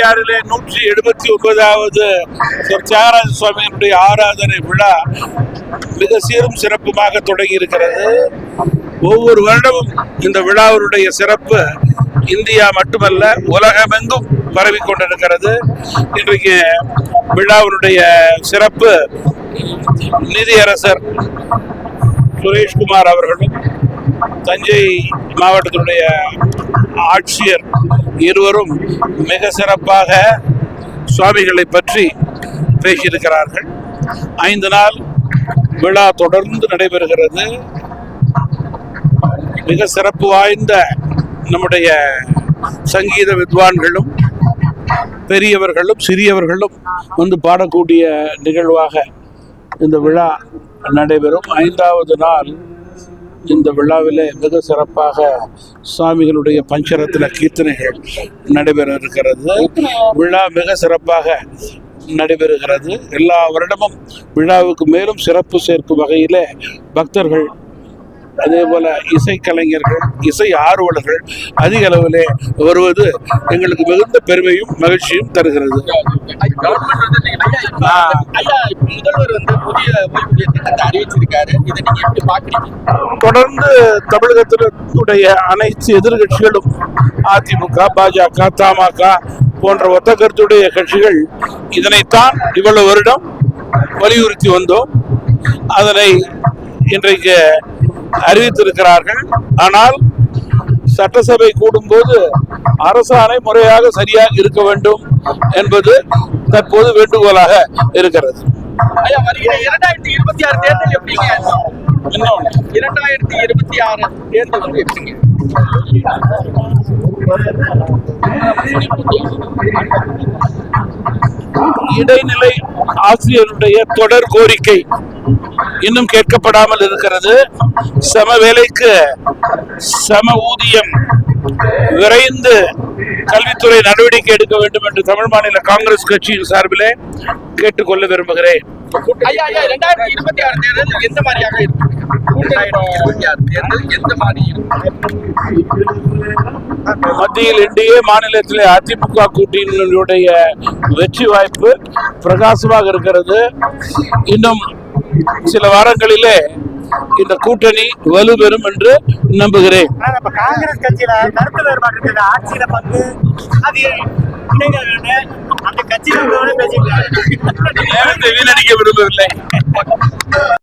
திருவையாறிலே 179வது தியாகராஜ சுவாமியினுடைய ஆராதனை விழா மிக சீரும் சிறப்புமாக தொடங்கி இருக்கிறது. ஒவ்வொரு வருடமும் இந்த விழாவினுடைய சிறப்பு இந்தியா மட்டுமல்ல உலகமெங்கும் பரவி கொண்டிருக்கிறது. இன்றைக்கு விழாவினுடைய சிறப்பு நீதியரசர் சுரேஷ்குமார் அவர்களும் தஞ்சை மாவட்டத்தினுடைய ஆட்சியர் இருவரும் மிக சிறப்பாக சுவாமிகளை பற்றி பேசியிருக்கிறார்கள். 5 நாள் விழா தொடர்ந்து நடைபெறுகிறது. மிக சிறப்பு வாய்ந்த நம்முடைய சங்கீத வித்வான்களும் பெரியவர்களும் சிறியவர்களும் வந்து பாடக்கூடிய நிகழ்வாக இந்த விழா நடைபெறும். 5வது நாள் இந்த விழாவிலே மிக சிறப்பாக சுவாமிகளுடைய பஞ்சரத்ன கீர்த்தனைகள் நடைபெற இருக்கிறது. விழா மிக சிறப்பாக நடைபெறுகிறது. எல்லா வருடமும் விழாவுக்கு மேலும் சிறப்பு சேர்க்கும் வகையிலே பக்தர்கள் அதே போல இசைக்கலைஞர்கள் இசை ஆர்வலர்கள் அதிக அளவிலே வருவது எங்களுக்கு மிகுந்த பெருமையும் மகிழ்ச்சியும் தருகிறது. தொடர்ந்து தமிழகத்தினுடைய அனைத்து எதிர்கட்சிகளும் அதிமுக, பாஜக, தமாக போன்ற ஒத்த கருத்துடைய கட்சிகள் இதனைத்தான் இவ்வளவு வருடம் வலியுறுத்தி வந்தோம். அதனை இன்றைக்கு அறிவித்திருக்கிறார்கள். ஆனால் சட்டசபை கூடும்போது அரசாணை முறையாக சரியாக இருக்க வேண்டும் என்பது தற்போது வேண்டுகோளாக இருக்கிறது. 2026 தேர்தல் எப்படிங்க? 2026 தேர்தல் எப்படிங்க? இடைநிலை ஆசிரியருடைய தொடர் கோரிக்கை இன்னும் கேட்கப்படாமல் இருக்கிறது. சம வேலைக்கு சம ஊதியம் விரைந்து கல்வித்துறை நடவடிக்கை எடுக்க வேண்டும் என்று தமிழ் மாநில காங்கிரஸ் கட்சியின் சார்பிலே கேட்டுக்கொள்ள விரும்புகிறேன். 2026 தேர்தல் எந்த மாதிரியாக இருக்கும்? 2026 தேர்தல் எந்த மாதிரி மத்தியில் என்டிஏ, மாநிலத்திலே அதிமுக கூட்டணியினுடைய வெற்றி வாய்ப்பு பிரகாசமாக இருக்கிறது. இன்னும் சில வாரங்களிலே இந்த கூட்டணி வலுப்பெறும் என்று நம்புகிறேன். காங்கிரஸ் கட்சியில கருத்து வேறுபாடு ஆட்சியில பங்கு அது அந்த கட்சியில வீணடிக்க விரும்பவில்லை.